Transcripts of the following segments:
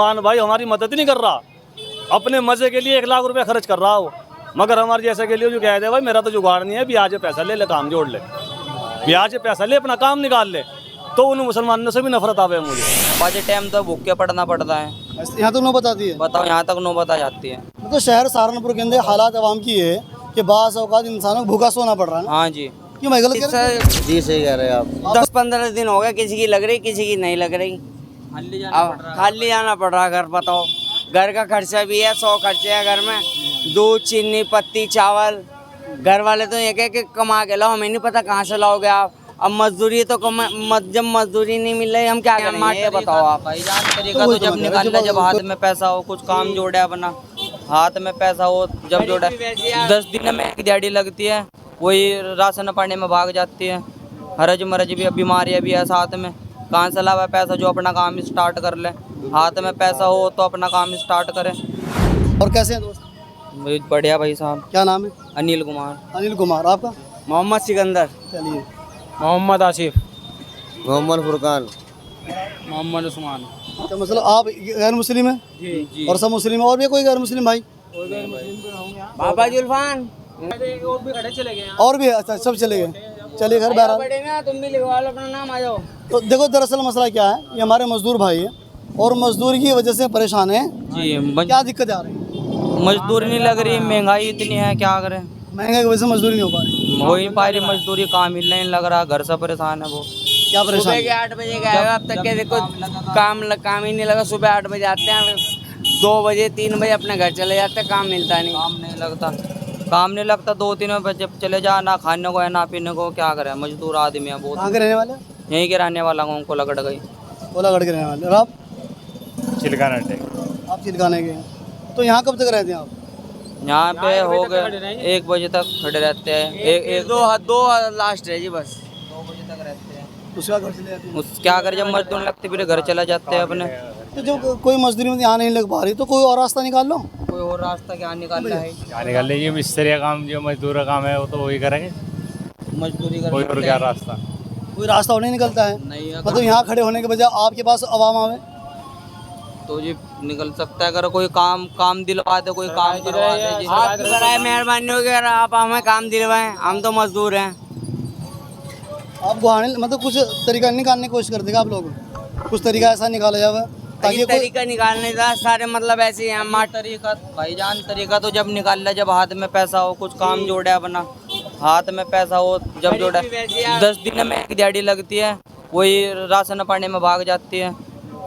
खान भाई हमारी मदद ही नहीं कर रहा, अपने मजे के लिए 1 लाख रुपए खर्च कर रहा हो, मगर हमारे जैसे के लिए जो कह दे भाई मेरा तो जुगाड़ नहीं है, ब्याज पे पैसा ले काम जोड़ ले, ब्याज पे पैसा ले अपना काम निकाल ले, तो उन मुसलमानों से भी नफरत आवे मुझे। 5 टाइम तो भूखे पड़ना पड़ता है। यहाँ तक नौबत आती है? बताओ, यहाँ तक नौबत आ जाती है। तो शहर सहारनपुर के अंदर हालात अवाम की है कि बाज़ औक़ात इंसानों को भूखा सोना पड़ रहा है ना? हाँ जी, क्यों मैं गलत कह रहा हूं? जी सही कह रहे हैं आप। 10-15 दिन हो गए, किसी की लग रही किसी की नहीं लग रही। खाली जाना पड़ रहा घर। बताओ, घर का खर्चा भी है, 100 खर्चे है घर में, दूध चीनी पत्ती चावल। घर वाले तो ये कह के कमा के लाओ, हमें नहीं पता कहाँ से लाओगे आप। अब मजदूरी तो जब मजदूरी नहीं मिल रही हम क्या करेंगे, ये बताओ आप। भाईजान तरीका तो जब निकाल ले, जब हाथ में पैसा हो, कुछ काम जोड़े अपना, हाथ में पैसा हो जब जोड़े। 10 दिन में एक दिहाड़ी लगती है, वही राशन पानी में भाग जाती है। हरज मरज भी, बीमारियाँ भी है साथ में। कहाँ से लावा पैसा जो अपना काम स्टार्ट कर ले। हाथ में पैसा हो तो अपना काम स्टार्ट करें। और कैसे हैं दोस्त? बहुत बढ़िया भाई साहब। क्या नाम है? अनिल कुमार। अनिल कुमार। आपका? मोहम्मद सिकंदर। चलिए। मोहम्मद आसिफ। मोहम्मद फुरकान। मोहम्मद उस्मान। तो मतलब आप गैर मुस्लिम हैं? जी। और सब मुस्लिम है? और भी कोई गैर मुस्लिम भाई? बाबा जुल्फान और भी है? अच्छा, सब चले गए। चलिए घर बहरहाल। पड़ेगा, तुम भी लिखवा लो अपना नाम, आ जाओ। तो देखो, दरअसल मसला क्या है, ये हमारे मजदूर भाई है और मजदूर की वजह से परेशान है। जी, क्या दिक्कत आ रही है? मजदूरी नहीं लग रही, महंगाई इतनी है, क्या करें। महंगाई की वजह से मजदूरी नहीं हो पा रही। हो ही नहीं पा रही मजदूरी, काम ही नहीं लग रहा, घर से परेशान है वो। क्या सुबह परेशान? के 8 बजे गएगा, अब तक के देखो काम ही नहीं लगा। सुबह 8 बजे आते हैं, 2 बजे 3 बजे अपने घर चले जाते हैं, काम मिलता नहीं। काम नहीं लगता 2-3 बजे चले जा, ना खाने को है ना पीने को, क्या करें। मजदूर आदमी है बहुत। कहाँ के रहने वाले? यहीं के रहने वाला हूँ, उनको लगड़ गई। कोलागढ़ के रहने वाले। और आप? चिलकाना टे। आप चिलकाने के हैं। तो यहाँ कब तक रहते हैं आप? यहाँ पे हो गए 1 बजे तक खड़े रहते हैं। एक दो लास्ट है जी, बस 2 बजे तक रहते हैं। उसके बाद घर चले जाते हैं। क्या करें, जब मजदूर लगते फिर घर चला जाते हैं अपने। तो जब कोई मजदूरी में यहाँ नहीं लग पा रही तो कोई और रास्ता निकाल लो। कोई और रास्ता क्या निकालना है। क्या निकाल ले, ये मिस्त्री का काम, जो मजदूर का काम है वो तो वही करेंगे, मजदूरी कोई और क्या रास्ता। कोई रास्ता और नहीं निकलता है। नहीं है मतलब यहाँ खड़े होने के बजाय आपके पास आवाम आवे तो जी निकल सकता है। अगर कोई काम दिलवा दे, कोई काम करवा दे जी। आपकी बराए मेहरबानी होगी, अगर आप हमें काम दिलवाएं, हम तो मजदूर हैं। आप गुहाने मतलब कुछ तरीका निकालने की कोशिश करते हैं आप लोग? कुछ तरीका ऐसा निकाला जाए ताकि ये कोई तरीका निकालने का सारे मतलब ऐसे ही हैं। तरीका भाईजान, तरीका तो जब निकाल ले, जब हाथ में पैसा हो, कुछ काम जोड़े अपना, हाथ में पैसा हो जब जोड़े। 10 दिन में एक दिहाड़ी लगती है, वही राशन पानी में भाग जाती है।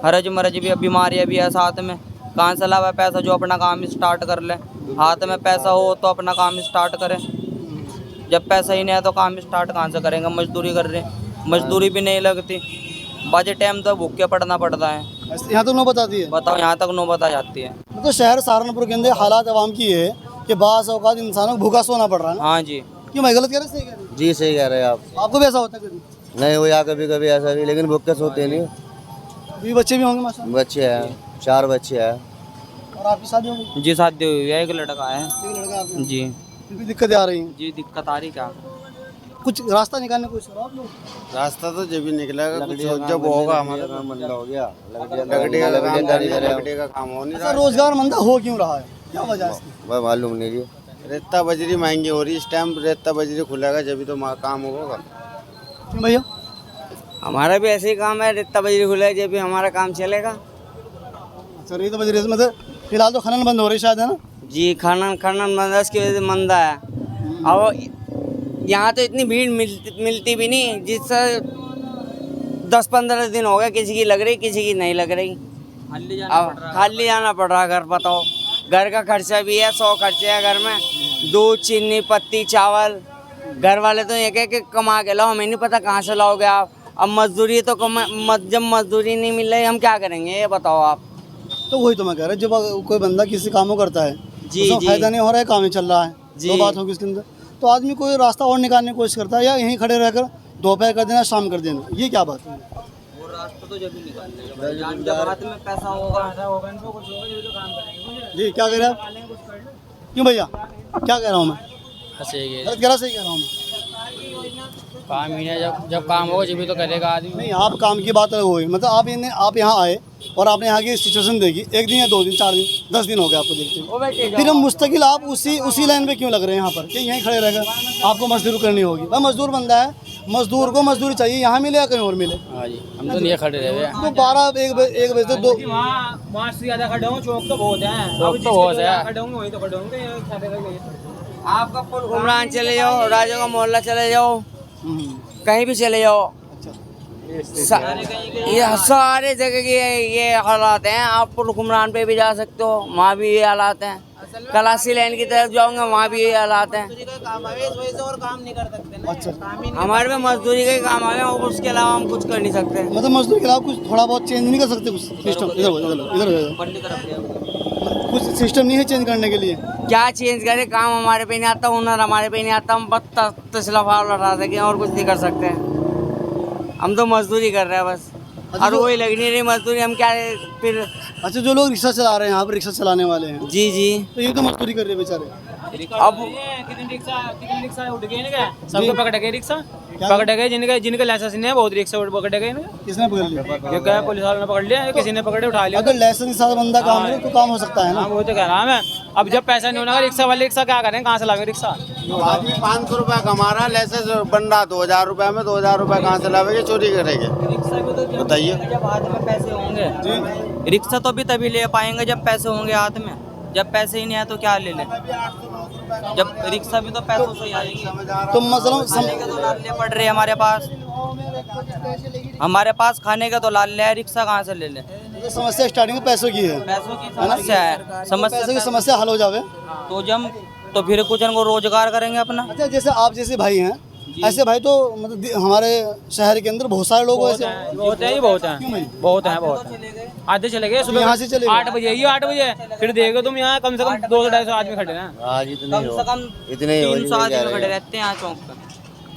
हरज मरज भी, बीमारियाँ भी है साथ में। कहाँ से लावा पैसा जो अपना काम स्टार्ट कर ले। हाथ में पैसा हो तो अपना काम स्टार्ट करें। जब पैसा ही नहीं है तो काम स्टार्ट कहाँ से करेंगे। मजदूरी कर रहे हैं, मजदूरी भी नहीं लगती। 5 टाइम तो भूखे पड़ना पड़ता है। यहाँ तक नौबत आती है? बताओ, यहाँ तक नौबत आ जाती है। तो शहर सहारनपुर के अंदर हालात अवाम की है कि बाज़ औक़ात इंसानों को भूखा सोना पड़ रहा है ना? हाँ जी। क्यों मैं गलत कह रहा हूं? सही कह रहा हूं? जी सही कह रहे हैं आप। आपको भी ऐसा होता है कभी? नहीं हुआ कभी कभी ऐसा भी, लेकिन भूखे सोते नहीं। अभी बच्चे भी होंगे माशाल्लाह? बच्चे हैं, 4 बच्चे हैं। और आपकी शादी होगी? जी शादी हुई है, एक लड़का है। एक लड़का आपका? जी। फिर दिक्कतें आ रही हैं। जी दिक्कत आ रही क्या। कुछ रास्ता निकालने की कोशिश करो आप लोग। रास्ता तो जब भी निकलेगा, कुछ जब होगा हमारा काम बंद हो गया। लकड़ी का काम हो नहीं ऐसा रहा। रोजगार मंदा हो क्यों रहा है? क्या वजह है इसकी? वह मालूम नहीं जी। रेता बजरी महंगी हो रही, इस टाइम रेता बजरी खुलेगा जब भी तो काम होगा। क्यों भैया? हमारा भी ऐसे ही काम है, रेता बजरी खुला है, जब भी हमारा काम चलेगा। अच्छा, रेत बजरी से मतलब फिलहाल तो खनन बंद हो रही शायद, है ना? जी, खनन मंदा, इसकी वजह से मंदा है। अब यहाँ तो इतनी भीड़ मिलती भी नहीं, जिससे 10-15 दिन हो गए, किसी की लग रही किसी की नहीं लग रही। अब खाली जाना पड़ रहा घर। बताओ, घर का खर्चा भी है, 100 खर्चे है घर में, दूध चीनी पत्ती चावल। घर वाले तो ये कह के कमा के लाओ, हमें नहीं पता कहाँ से लाओगे आप। अब मजदूरी तो जब मजदूरी नहीं मिल रही हम क्या करेंगे, ये बताओ आप। तो वही तो मैं कह रहा हूँ, जब कोई बंदा किसी काम को करता है जी, उसमें जी। फायदा नहीं हो रहा है, काम ही चल रहा है, जी। दो बात होगी इसके अंदर, तो आदमी कोई रास्ता और निकालने की कोशिश करता है, या यहीं खड़े रहकर दोपहर कर देना, शाम कर देना, ये क्या बात है? वो रास्ता तो जब भी निकाल जब हाथ में पैसा होगा। जी, क्या कह रहे हैं आप? क्यों भैया, क्या कह रहा हूँ मैं? गलत कह रहा, सही कह रहा हूँ मैं? काम ही नहीं, जब काम होगा जब भी तो करेगा आदमी। नहीं, आप काम की बात अलग हुई, मतलब आप यहाँ आए और आपने यहाँ की सिचुएशन देखी, 1 दिन या 2 दिन 4 दिन 10 दिन हो गए आपको देखते हुए, फिर हम मुस्तकिल आप उसी लाइन पे क्यों लग रहे हैं यहाँ पर कि यहीं खड़े रहकर आपको मजदूरी करनी होगी? भाई मजदूर बंदा है, मजदूर को मजदूरी चाहिए, यहाँ मिले या कहीं और मिले। हाँ जी, हम तो नहीं खड़े रहे। तो 12-1 बजे तक 2 वहाँ से ज़्यादा खड़े होंगे, चौक तो बहुत है, चौक तो बहुत है, खड़े होंगे वहीं तो खड़े होंगे। आपका पुल घुमरान चले जाओ, राजा का मोहल्ला चले जाओ, कहीं भी चले जाओ, ये सारे जगह के ये हालात हैं। आप पुल घुमरान पे भी जा सकते हो, वहाँ भी ये हालात हैं। कलासी लाइन की तरफ जाओगे, वहाँ भी ये हालात हैं। और काम नहीं कर सकते। अच्छा, हमारे में मजदूरी का ही काम है और उसके अलावा हम कुछ कर नहीं सकते। मतलब मजदूर के अलावा कुछ थोड़ा बहुत चेंज नहीं कर सकते कुछ सिस्टम? इधर कुछ सिस्टम नहीं है चेंज करने के लिए? क्या चेंज करें, काम हमारे पे नहीं आता, हुनर हमारे पे नहीं आता, हम बस तसला फाल लड़ा सकें और कुछ नहीं कर सकते। हम तो मजदूरी कर रहे हैं बस, और वही लग नहीं रही मजदूरी, हम क्या फिर। अच्छा, जो लोग रिक्शा चला रहे हैं यहाँ पर, रिक्शा चलाने वाले हैं, जी जी, तो ये तो मजदूरी कर रहे हैं बेचारे। अब कितने रिक्शा उठ गए ना, सबको पकड़ गए रिक्शा, पकड़ गए जिनके लाइसेंस नहीं है, बहुत रिक्शा पकड़ गए। किसने पकड़ लिया? ये क्या पुलिस वालों ने पकड़ लिया, किसी ने पकड़े उठा लिया। अगर लाइसेंस के साथ बंदा काम करे तो काम हो सकता है ना? हाँ, वो तो कह रहा मैं, अब जब पैसा नहीं होना रिक्शा वाले, रिक्शा क्या करें, कहाँ से लावे रिक्शा? आदमी 500 रुपया कमा रहा है, लाइसेंस बन रहा 2000 रुपया में, 2000 रुपया कहाँ से लावेंगे, चोरी करेंगे? बताइए। जब हाथ में पैसे होंगे, रिक्शा तो भी तभी ले पाएंगे जब पैसे होंगे हाथ में। जब पैसे ही नहीं है तो क्या ले ले? जब रिक्शा भी तो पैसों से ही आएगी। तो मतलब खाने के तो लाले पड़ रहे हैं हमारे पास खाने का तो लाल है, रिक्शा कहाँ से ले ले? समस्या स्टार्टिंग में पैसों की है, पैसों की समस्या है, पैसों की समस्या हल हो जावे तो जब तो फिर कुछ इनको रोजगार करेंगे अपना। अच्छा, जैसे आप जैसे भाई हैं, ऐसे भाई तो मतलब हमारे शहर के अंदर बहुत सारे लोग ऐसे बहुत है, बहुत है, बहुत है। आधे चले गए सुबह, यहाँ से चले गए। 8 बजे, ये 8 बजे फिर देखो तुम यहाँ कम से कम 200-250 आदमी खड़े हैं। आज इतने कम से कम इतने ही 300 आदमी खड़े रहते हैं यहाँ चौक पर।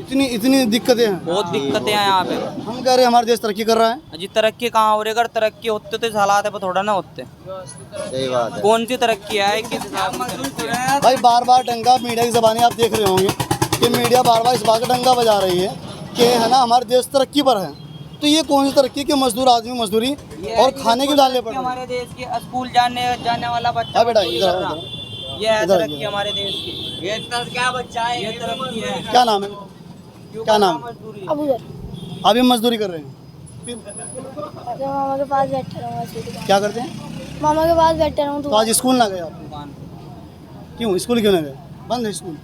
इतनी दिक्कतें हैं। बहुत दिक्कतें हैं यहाँ पे। हम कह रहे हैं हमारा देश तरक्की कर रहा है। जी, तरक्की कहाँ हो रही? अगर तरक्की होते तो इस हालात पे थोड़ा ना होते। सही बात है। कौन सी तरक्की है, किस हिसाब से तरक्की है? भाई बार बार डंगा मीडिया की ज़बानी आप देख रहे होंगे कि मीडिया बार बार इस बात का डंगा बजा रही है कि है ना हमारे देश तरक्की पर है। तो ये कौन सी तरक्की के मजदूर आदमी मजदूरी और खाने की डालने पड़ रहे हैं? हमारे देश के स्कूल जाने वाला बच्चा, हाँ बेटा, इधर ये है तरक्की हमारे देश की। ये क्या बच्चा है, ये तरक्की है। क्या नाम है? क्या नाम? अबूजर। अभी हम मजदूरी कर रहे हैं। फिर मामा के पास बैठे रहूँ। क्या करते हैं? मामा के पास बैठे रहूँ तो आज स्कूल ना गए आप? क्यों स्कूल क्यों ना गए? बंद है स्कूल,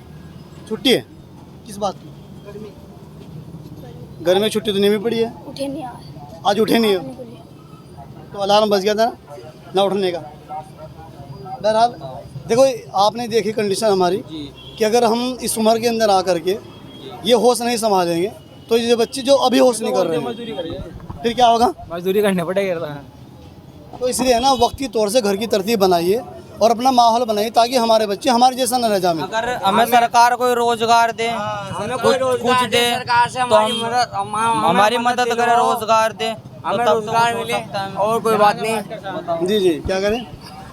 छुट्टी है? किस बात की? घर में छुट्टी तो नहीं भी पड़ी है। उठे नहीं आए आज उठे नहीं हो तो अलार्म बज गया था ना उठने का। बहरहाल देखो, आपने देखी कंडीशन हमारी कि अगर हम इस उम्र के अंदर आकर के ये होश नहीं संभालेंगे तो ये बच्चे जो अभी होश नहीं कर रहे हैं फिर क्या होगा? मजदूरी करने पड़ेगा। तो इसलिए है ना वक्ती तौर से घर की तरतीब बनाइए और अपना माहौल बनाइए ताकि हमारे बच्चे हमारे जैसा न रह जाए। अगर हमें सरकार कोई रोजगार दे, कुछ दे तो हमारी मदद करे, रोजगार दे, हमें रोजगार मिले और कोई बात नहीं। जी जी, क्या करें?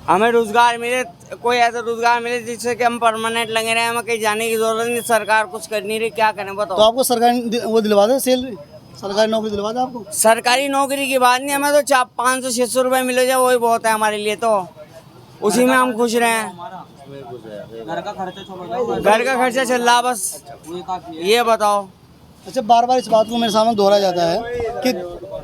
हमें रोजगार मिले, कोई ऐसा रोजगार मिले जिससे कि हम परमानेंट लगे रहे, हमें कहीं जाने की जरूरत नहीं। सरकार कुछ कर नहीं रही, क्या करें तो बताओ? आपको सरकार वो दिलवा दे, सैलरी सरकारी नौकरी दिलवा दे आपको? सरकारी नौकरी की बात नहीं, हमें तो 500-600 रुपए मिले जाए वही बहुत है हमारे लिए, तो उसी में हम खुश रहे हैं। घर का खर्चा छोड़ो, घर का खर्चा चल रहा बस, ये बताओ। अच्छा, बार बार इस बात को मेरे सामने दोहराया जाता है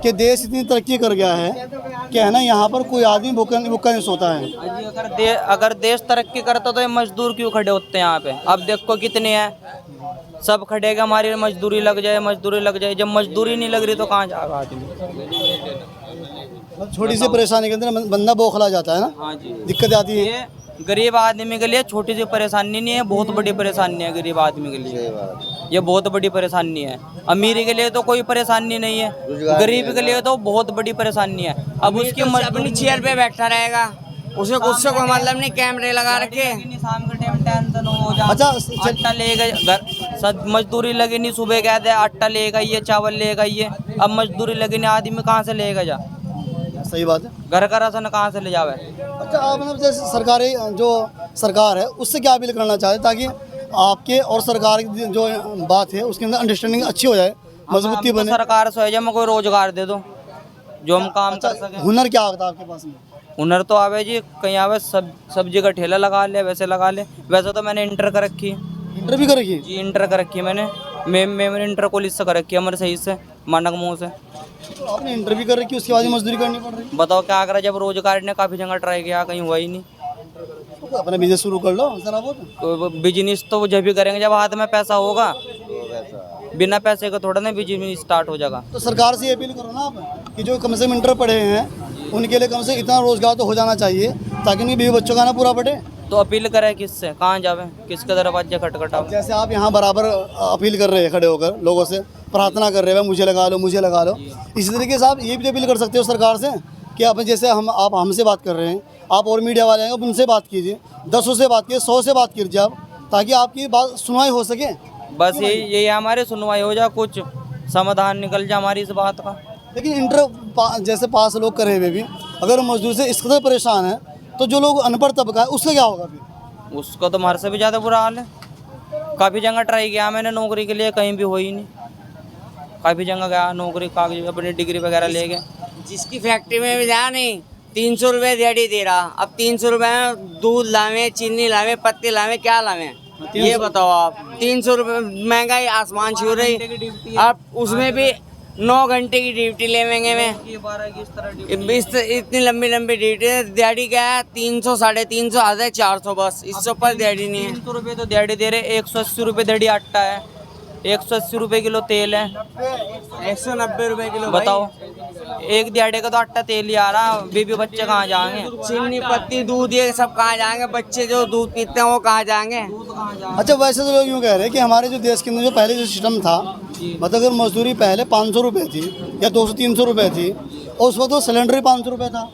कि देश इतनी तरक्की कर गया है कि है ना यहाँ पर कोई आदमी भूखा नहीं सोता है। अगर देश तरक्की करता तो ये मजदूर क्यों खड़े होते हैं यहाँ पे? अब देखो कितने हैं, सब खड़ेगा, हमारी मजदूरी लग जाए, मजदूरी लग जाए। जब मजदूरी नहीं लग रही तो कहाँ जाएगा आदमी? छोटी सी परेशानी के अंदर बंदा बौखला जाता है ना। हाँ जी, दिक्कत आती है। ये गरीब आदमी के लिए छोटी सी परेशानी नहीं है, बहुत बड़ी परेशानी है गरीब आदमी के लिए। ये बहुत बड़ी परेशानी है। अमीरी के लिए तो कोई परेशानी नहीं है, गरीब के लिए तो बहुत बड़ी परेशानी है। अब उसकी अपनी चेयर पे बैठा रहेगा, उसे कुछ से कोई मतलब नहीं, कैमरे लगा रखे। शाम के टाइम टेंशन हो जाए। अच्छा, आटा लेगा घर, मजदूरी लगी नहीं, सुबह कहते आटा लेगा ये, चावल लेगा ये। अब मजदूरी लगी नहीं, आदमी कहाँ से लेगा जा? सही बात है। घर का राशन कहाँ से ले जावे? अच्छा, आप मतलब जैसे सरकार है उससे क्या अपील करना चाहते ताकि आपके और सरकार की जो बात है उसके अंदर अंडरस्टैंडिंग अच्छी हो जाए, मजबूती हमको बने। सरकार से है, हमें कोई रोजगार दे दो जो हम काम कर सके। हुनर क्या होता है आपके पास में? हुनर तो आवे जी, कहीं आवे सब्जी का ठेला लगा ले, वैसे लगा ले। वैसे तो मैंने इंटर कर रखी है इंटर भी कर रखी है? जी, इंटर कर रखी है मैंने इंटर कॉलेज से कर रखी है, अमर सही से, मानक मुँह से। तो आपने इंटर भी कर रखी है, उसके बाद मजदूरी करनी पड़ रही बताओ क्या करा, जब रोजगार ने काफ़ी जगह ट्राई किया, कहीं हुआ ही नहीं। है। तो अपना बिजनेस शुरू कर लो जरा बहुत। तो बिजनेस तो जब भी करेंगे जब हाथ में पैसा होगा, बिना पैसे का थोड़ा ना बिजनेस स्टार्ट हो जाएगा। तो सरकार से ये अपील करो ना आप कि जो कम से कम इंटर पढ़े हैं उनके लिए कम से इतना रोजगार तो हो जाना चाहिए ताकि उनके बीवी बच्चों का ना पूरा पड़े। तो अपील करे किससे, कहाँ जावे, किसके दरवाजे खटखटावे? जैसे आप यहाँ बराबर अपील कर रहे हैं खड़े होकर, लोगों से प्रार्थना कर रहे हैं मुझे लगा लो मुझे लगा लो, इसी तरीके से आप ये भी अपील कर सकते हो सरकार से कि आप जैसे आप हमसे बात कर रहे हैं, आप और मीडिया वाले हैं आप उनसे बात कीजिए, 10 से बात कीजिए, 100 से बात कीजिए आप, ताकि आपकी बात सुनवाई हो सके। बस यही हमारे सुनवाई हो जाए, कुछ समाधान निकल जाए हमारी इस बात का। लेकिन इंटर जैसे पास लोग करे हुए भी अगर मजदूर से इस कदर परेशान है तो जो लोग अनपढ़ तबका है उसका क्या होगा फिर? उसका तो हमारे से भी ज़्यादा बुरा हाल है। काफ़ी जगह ट्राई किया मैंने नौकरी के लिए, कहीं भी हो ही नहीं। काफ़ी जगह गया नौकरी, कागज अपनी डिग्री वगैरह ले गए। जिसकी फैक्ट्री में भी जा नहीं, 300 रुपये दिहाड़ी दे रहा। अब 300 रुपये में दूध लावे, चीनी लावे, पत्ती लावे, क्या लावे ये बताओ आप। 300 रुपये महंगाई आसमान छू रही। अब उसमें भी 9 घंटे की ड्यूटी लेवेंगे में, इतनी लंबी लंबी ड्यूटी है। दिहाड़ी क्या है, 300 350 आधा 400 बस, इससे ऊपर दिहाड़ी नहीं है। 300 रुपये तो दिहाड़ी दे रहे, 180 रुपये दिहाड़ी आटा है, 180 रुपये किलो तेल है, 190 रुपये किलो। बताओ एक दिहाड़ी का तो आटा तेल ही आ रहा, बीबी बच्चे कहाँ जाएंगे? चीनी पत्ती दूध ये सब कहाँ जाएंगे? बच्चे जो दूध पीते हैं वो कहाँ जाएंगे? अच्छा वैसे तो लोग यूँ कह रहे हैं कि हमारे जो देश के अंदर जो पहले जो सिस्टम था, मतलब अगर मजदूरी पहले 500 रुपये थी या 200-300 रुपये थी और उस वक्त तो सिलेंडर ही 500 रुपये था।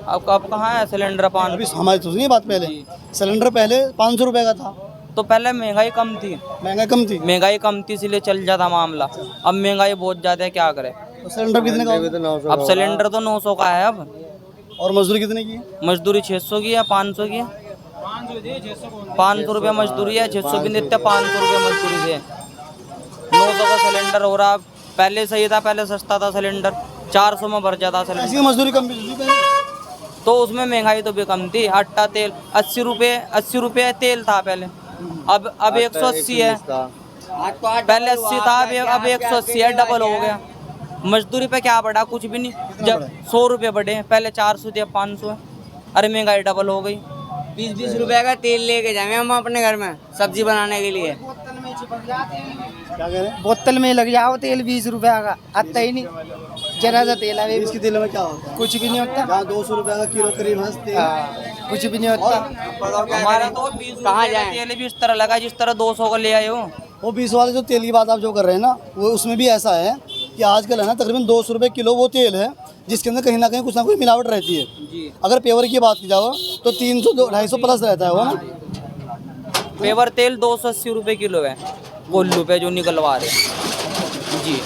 अब कहाँ है सिलेंडर पान? अभी हमारी तो नहीं बात, पहले सिलेंडर पहले 500 रुपये का था। तो पहले महंगाई कम थी, महंगाई कम थी, महंगाई कम थी इसलिए चल जाता मामला। अब महंगाई बहुत ज़्यादा है, क्या करे? तो सिलेंडर कितने का होगा? अब सिलेंडर तो 900 का है। अब और मजदूरी कितने की? मजदूरी 600 की है, 500 की है। 500 रुपये मजदूरी है, 600 भी देते, 500 रुपये मजदूरी से 900 का सिलेंडर हो रहा। पहले सही था, पहले सस्ता था सिलेंडर, 400 में भर जाता सिलेंडर। ऐसी मजदूरी कम भी थी पहले। तो उसमें महंगाई तो भी कम थी। आटा तेल 80 रुपये तेल था पहले, अब 180 है। पहले 80 था, अब 180 है, डबल हो गया। मजदूरी पे क्या बढ़ा? कुछ भी नहीं। जब 100 रुपये बढ़े, पहले 400 थे, अब 500 है। अरे महंगाई डबल हो गई। 20-20 रुपए का तेल लेके जाएंगे हम अपने घर में सब्जी बनाने के लिए। क्या कह रहे हैं? बोतल में लग जाओ तेल 20 रुपया का, आता ही नहीं। जरा सा तेल है, इसके तेल में क्या होता है? कुछ भी नहीं होता। जहाँ 200 रुपये का किलो करीब है तेल, कुछ भी नहीं होता। हमारा तो 20 कहाँ रुपये का जाएं? तेल भी इस तरह लगा जिस तरह 200 का ले आए हो। वो 20 वाले जो तेल की बात आप जो कर रहे हैं ना, वो उसमें भी ऐसा है कि आजकल है ना तकरीबन 200 रुपये किलो वो तेल है जिसके अंदर कहीं ना कहीं कुछ ना कुछ मिलावट रहती है। अगर पेवर की बात की जाओ तो 300-250 प्लस रहता है वो ना। पेवर तेल 280 रुपये किलो है, कोल्लू पे जो निकलवा रहे हैं जी,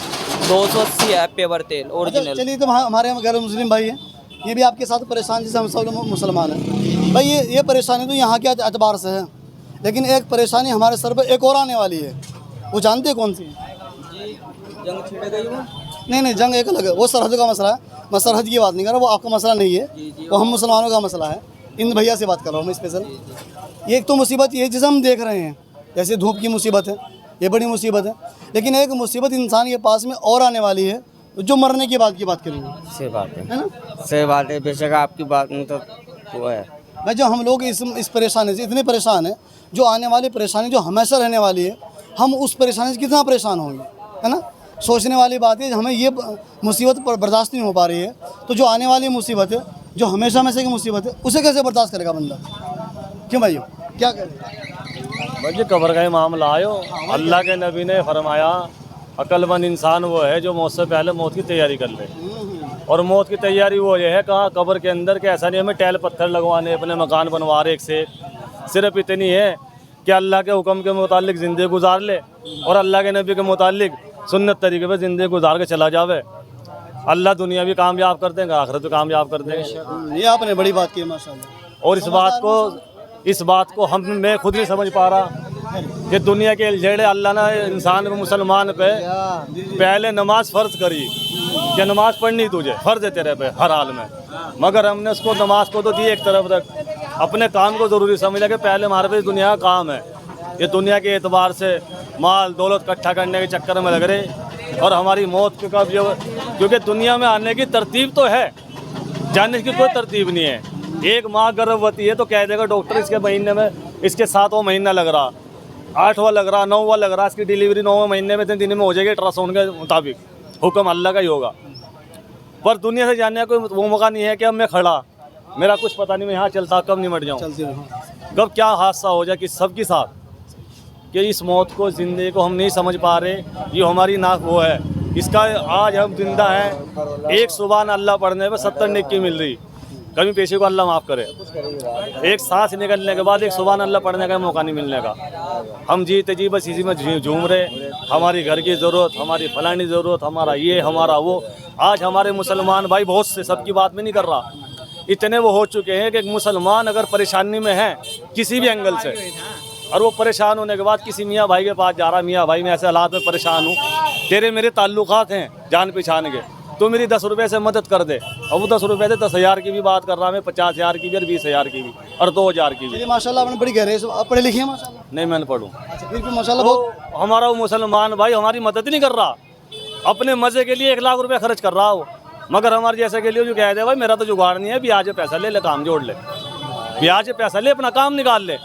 280 है पेवर तेल अच्छा, ओरिजिनल। चलिए तो हमारे गैर मुस्लिम भाई हैं, ये भी आपके साथ परेशान, जैसे हम सब लोग मुसलमान हैं भाई। ये परेशानी तो यहाँ के एतबार से है, लेकिन एक परेशानी हमारे सर पर एक और आने वाली है। वो जानते हैं कौन सी? जंग छिड़ गई वो? नहीं जंग एक अलग है, वो सरहद का मसला है। मैं सरहद की बात नहीं कर रहा, वो आपका मसला नहीं है, वो हम मुसलमानों का मसला है। इन भैया से बात कर रहा हूँ मैं स्पेशल। ये एक तो मुसीबत ये जिसे हम देख रहे हैं, जैसे धूप की मुसीबत है, ये बड़ी मुसीबत है, लेकिन एक मुसीबत इंसान के पास में और आने वाली है जो मरने के बाद की बात करेंगे। सही बात है ना? सही बात है, बेशक आपकी बात में तो वो है भाई जो हम लोग इस परेशानी से इतने परेशान हैं, जो आने वाली परेशानी जो हमेशा रहने वाली है, हम उस परेशानी से कितना परेशान होंगे, है ना? सोचने वाली बात है, हमें ये मुसीबत पर बर्दाश्त नहीं हो पा रही है, तो जो आने वाली मुसीबत है, जो हमेशा हमेशा की मुसीबत है, उसे कैसे बर्दाश्त करेगा बंदा? क्यों भाइयों, क्या करें? भाई कब्र का ही मामला आयो। अल्लाह के नबी ने फरमाया अक्लमंद इंसान वो है जो मौत से पहले मौत की तैयारी कर ले। और मौत की तैयारी वो ये है, कहाँ कब्र के अंदर के ऐसा नहीं हमें टैल पत्थर लगवाने, अपने मकान बनवा रहे एक से एक। सिर्फ इतनी है कि अल्लाह के हुक्म के मुतालिक ज़िंदगी गुजार ले और अल्लाह के नबी के मुतालिक सुन्नत तरीके पर ज़िंदगी गुजार के चला जावे। अल्लाह दुनिया भी कामयाब कर देंगे, आखिरत भी कामयाब कर देंगे। ये आपने बड़ी बात की माशाल्लाह। और इस बात को मैं खुद नहीं समझ पा रहा कि दुनिया के जेड़े अल्लाह ने इंसान को मुसलमान पे पहले नमाज फ़र्ज करी कि नमाज पढ़नी तुझे फ़र्ज है तेरे पे हर हाल में, मगर हमने उसको नमाज को तो दी एक तरफ रख, अपने काम को ज़रूरी समझा कि पहले हमारे पे दुनिया का काम है। ये दुनिया के एतबार से माल दौलत इकट्ठा करने के चक्कर में लग रहे और हमारी मौत का जो, क्योंकि दुनिया में आने की तरतीब तो है, जाने की कोई तरतीब नहीं है। एक माँ गर्भवती है तो कह देगा डॉक्टर इसके महीने में इसके 7वां महीना लग रहा, 8वां लग रहा, 9वां लग रहा, इसकी डिलीवरी 9वें महीने में 3 दिन में हो जाएगी अल्ट्रासाउंड के मुताबिक, हुक्म अल्लाह का ही होगा। पर दुनिया से जानने का कोई वो मौका नहीं है कि अब मैं खड़ा, मेरा कुछ पता नहीं मैं यहाँ चलता कब निमट जाऊँ, कब क्या हादसा हो जाए कि सबके साथ, कि इस मौत को ज़िंदगी को हम नहीं समझ पा रहे। ये हमारी नाक वो है, इसका आज हम जिंदा हैं, एक सुबहान अल्लाह पढ़ने पर 70 नेकी मिल रही, कभी पेशे को अल्लाह माफ़ करे। एक सांस निकलने के बाद एक सुबहान अल्लाह पढ़ने का मौका नहीं मिलने का, हम जीते जी बस इसी में झूम रहे। हमारी घर की ज़रूरत, हमारी फलानी ज़रूरत, हमारा ये हमारा वो। आज हमारे मुसलमान भाई बहुत से, सबकी बात में नहीं कर रहा, इतने वो हो चुके हैं कि मुसलमान अगर परेशानी में है किसी भी एंगल से, और वो परेशान होने के बाद किसी मियाँ भाई के पास जा रहा, मियाँ भाई मैं ऐसे हालात में परेशान हूँ, तेरे मेरे ताल्लुकात हैं जान पहचान के, तो मेरी 10 रुपये से मदद कर दे। और वो 10 रुपये से 10,000 की भी बात कर रहा, मैं 50,000 की भी और 20,000 की भी और 2,000 की भी। माशाल्लाह आपने बड़ी गहरे पढ़े लिखे हैं माशाल्लाह। नहीं मैंने पढ़ूँ, अच्छा फिर भी माशाल्लाह बहुत। हमारा वो मुसलमान भाई हमारी मदद नहीं कर रहा, अपने मज़े के लिए 1 लाख रुपये खर्च कर रहा हो, मगर हमारे जैसे के लिए जो कह दे भाई मेरा तो जुगाड़ नहीं है, ब्याज पैसा ले काम जोड़ ले, ब्याज पैसा ले अपना काम निकाल ले,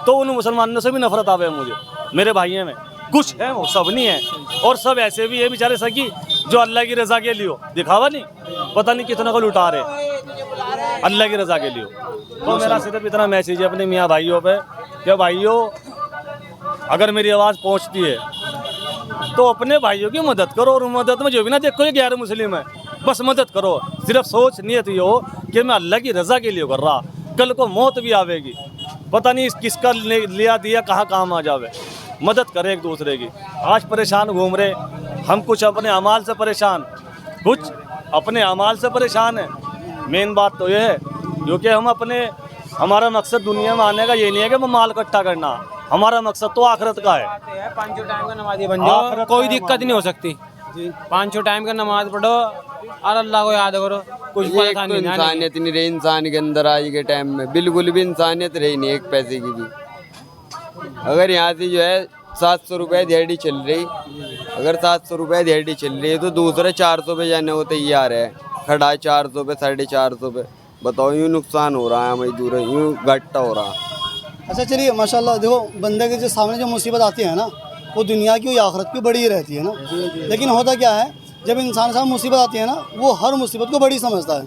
तो उन मुसलमानों से भी नफरत आवे मुझे। मेरे भाइयों में कुछ है, वो सब नहीं है, और सब ऐसे भी है बेचारे सगी जो अल्लाह की रज़ा के लिए दिखावा नहीं, पता नहीं कितना को लुटा रहे अल्लाह की रज़ा के लिए। तो मेरा सिर्फ इतना मैसेज है अपने मियाँ भाइयों पे कि भाइयों अगर मेरी आवाज़ पहुँचती है तो अपने भाइयों की मदद करो, और मदद में जो भी ना देखो ये गैर मुस्लिम है, बस मदद करो। सिर्फ सोच नियत ये हो कि मैं अल्लाह की रज़ा के लिए कर रहा, कल को मौत भी आवेगी, पता नहीं किसका लिया दिया कहाँ काम आ जावे, मदद करें एक दूसरे की। आज परेशान घूम रहे हम, कुछ अपने अमाल से परेशान, कुछ अपने अमाल से परेशान है। मेन बात तो ये है क्योंकि हम अपने, हमारा मकसद दुनिया में आने का ये नहीं है कि मैं माल इकट्ठा करना, हमारा मकसद तो आखिरत का है। 5 टाइम का नमाजी बन जाओ, कोई दिक्कत नहीं हो सकती। 5 टाइम का नमाज पढ़ो और अल्लाह को याद करो, कुछ परेशानी नहीं। इंसानियत नहीं रही इंसान के अंदर आज के टाइम में, बिल्कुल भी इंसानियत रही नहीं, एक पैसे की भी। अगर यहाँ से जो है 700 रुपये दिहाड़ी चल रही, अगर 700 रुपये दिहाड़ी चल रही है तो दूसरे 400 पे जाने को तैयार है, खड़ा है 400 पे 450 पे। बताओ यूँ नुकसान हो रहा है मजदूर, यूँ घाटा हो रहा। अच्छा चलिए माशाल्लाह, देखो बंदे के जो सामने जो मुसीबत आती है ना, वो दुनिया की आखिरत की बड़ी रहती है ना, लेकिन होता क्या है जब इंसान के साथ मुसीबत आती है ना, वो हर मुसीबत को बड़ी समझता है,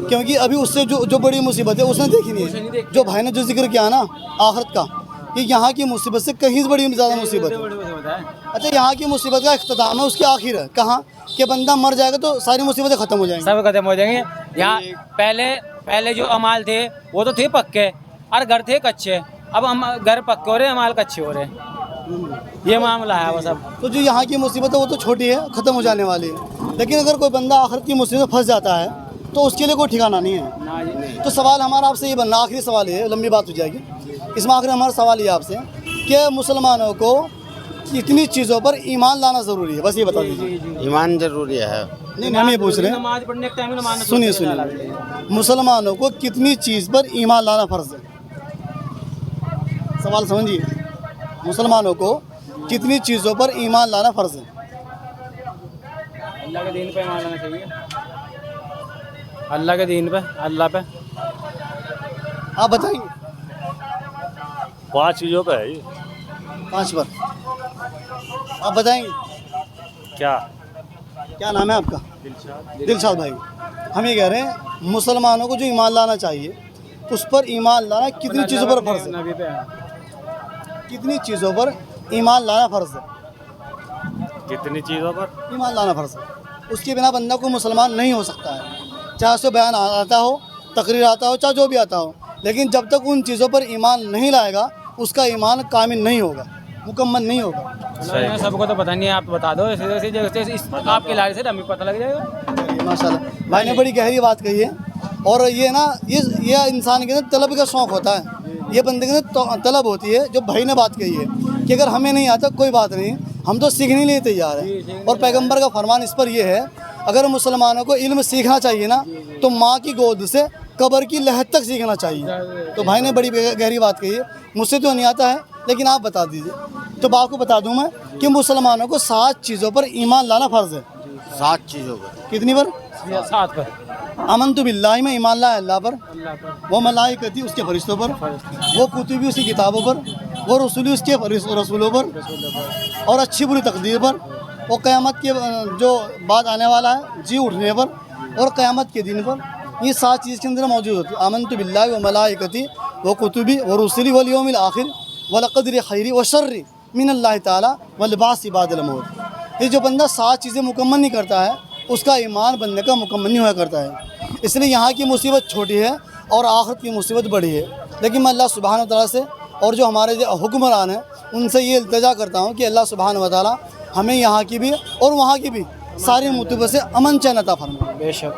क्योंकि अभी उससे जो बड़ी मुसीबत है उसने देखी नहीं है। जो भाई ने जो जिक्र किया ना आखिरत का, कि यहाँ की मुसीबत से कहीं से बड़ी ज़्यादा मुसीबत है। अच्छा यहाँ की मुसीबत का इख्तिताम है, उसकी आखिर है कहाँ कि बंदा मर जाएगा तो सारी मुसीबतें ख़त्म हो जाएंगी, सब खत्म हो जाएंगे। यहाँ पहले जो अमाल थे वो तो थे पक्के और घर थे कच्चे, अब हम घर पक्के हो रहे, अमाल कच्चे हो रहे, ये मामला है वो सब। तो जो यहाँ की मुसीबत है वो तो छोटी है, ख़त्म हो जाने वाली है, लेकिन अगर कोई बंदा आखिरत की मुसीबत में फंस जाता है तो उसके लिए कोई ठिकाना नहीं है। तो सवाल हमारा आपसे ये बनना, आखिरी सवाल है, लंबी बात हो जाएगी, इसमें आखिर हमारा सवाल ये आपसे कि मुसलमानों को कितनी चीज़ों पर ईमान लाना ज़रूरी है, बस ये बता दीजिए। ईमान जरूरी है। नहीं हम ये पूछ रहे नमाज पढ़ने के टाइम में नमाज सुनिए, मुसलमानों को कितनी चीज़ पर ईमान लाना फ़र्ज़ है, सवाल समझिए, मुसलमानों को कितनी चीज़ों पर ईमान लाना फ़र्ज़ है? अल्लाह के दीन पे ईमान लाना चाहिए, अल्लाह के दीन पे, अल्लाह पे। आप बताएंगे? 5 चीज़ों पे है ये। 5 पर आप बताएंगे? क्या नाम है आपका? दिलशाद भाई। हम ये कह रहे हैं मुसलमानों को जो ईमान लाना चाहिए उस पर ईमान लाना कितनी चीज़ों पर फ़र्ज़ है? कितनी चीज़ों पर ईमान लाना फ़र्ज़ है? कितनी चीज़ों पर ईमान लाना फ़र्ज़ है, उसके बिना बंदा को मुसलमान नहीं हो सकता है, चाहे उसको बयान आता हो, तकरीर आता हो, चाहे जो भी आता हो, लेकिन जब तक उन चीज़ों पर ईमान नहीं लाएगा उसका ईमान कामिल नहीं होगा, मुकम्मल नहीं होगा। सबको तो पता नहीं है, आप बता दो जैसे आपके लारे से हमें पता लग जाएगा। माशाल्लाह भाई ने बड़ी गहरी बात कही है, और ये ना ये इंसान के अंदर तलब का शौक़ होता है ये बंदे की तलब होती है। जो भाई ने बात कही है कि अगर हमें नहीं आता कोई बात नहीं, हम तो सीखने के लिए तैयार हैं। और पैगंबर का फरमान इस पर यह है, अगर मुसलमानों को इल्म सीखना चाहिए ना तो माँ की गोद से कब्र की लहद तक सीखना चाहिए। तो भाई ने बड़ी गहरी बात कही है। मुझसे तो नहीं आता है, लेकिन आप बता दीजिए। तो आपको बता दूं मैं कि मुसलमानों को 7 चीज़ों पर ईमान लाना फ़र्ज़ है। 7 चीज़ों पर। कितनी पर? 7 पर। अमनतु बिल्लाहि में ईमान लाया अल्लाह पर, वो मलाइकती उसके फरिश्तों पर, वो कुतुबी उसकी किताबों पर, वो रसूली उसके रसूलों पर, और अच्छी बुरी तकदीर पर, और क़यामत के जो बाद आने वाला है जी उठने पर, और क़यामत के दिन पर। ये 7 चीज़ के अंदर मौजूद होती है। अमनतु बिल्लाहि व मलाइकती व कुतुबी व रसूली वल यौमिल आखिर वल क़द्रि खैरि व शर्रि मिनल्लाहि ताला वल बाअस बादल मौत। ये जो बंदा 7 चीज़ें मुकम्मल नहीं करता है, उसका ईमान बनने का मुकम्मल नहीं हुआ करता है। इसलिए यहाँ की मुसीबत छोटी है और आखिरत की मुसीबत बड़ी है। लेकिन मैं अल्लाह सुब्हानहू व तआला से और जो हमारे जो हुक्मरान हैं उनसे ये इल्तिजा करता हूँ कि अल्लाह सुब्हानहू व तआला हमें यहाँ की भी और वहाँ की भी सारी मुसीबत से अमन चैन अता फरमाए। बेशक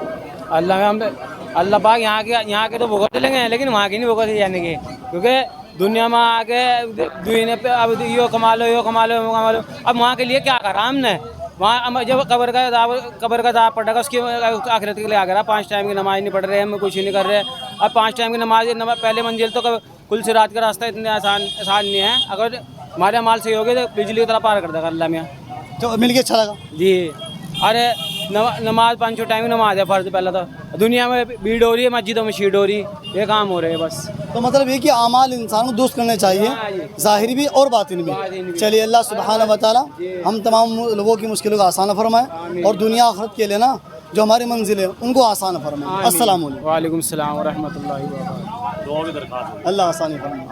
अल्लाह पाक यहाँ के तो भुगत लेंगे, लेकिन वहाँ की नहीं भुगत जाने की, क्योंकि दुनिया में आके दुनिया पे अब यो कमा लो यो कमा लो वो कमा लो। अब वहाँ के लिए क्या करा हमने? वहाँ जब कब्र का दाव पड़ेगा उसकी आखिरत के लिए आ गया। 5 टाइम की नमाज नहीं पढ़ रहे, हम कुछ नहीं कर रहे। अब 5 टाइम की नमाज पहले मंजिल तो कुल सिरात का रास्ता इतने आसान नहीं है। अगर हमारे माल सही हो गए तो बिजली की तरह पार कर देगा अल्लाह मियाँ। तो मिल के अच्छा लगा जी। अरे नमाज 5 टाइम की नमाज है फ़र्ज। पहले तो दुनिया में भीड़ हो रही है, मस्जिदों में शीट हो रही, ये काम हो रहे हैं बस। तो मतलब ये कि आमाल इंसान को दुरुस्त करने चाहिए, ज़ाहिरी भी और बातिन भी। चलिए अल्लाह सुब्हानहू व तआला हम तमाम लोगों की मुश्किलों को आसान फरमाए और दुनिया आखिरत के लिए ना जो हमारी मंजिल है उनको आसान फरमाए। अस्सलाम वालेकुम। वालेकुम सलाम व रहमतुल्लाहि व बरकातहू। अल्लाह आसानी फरमाए।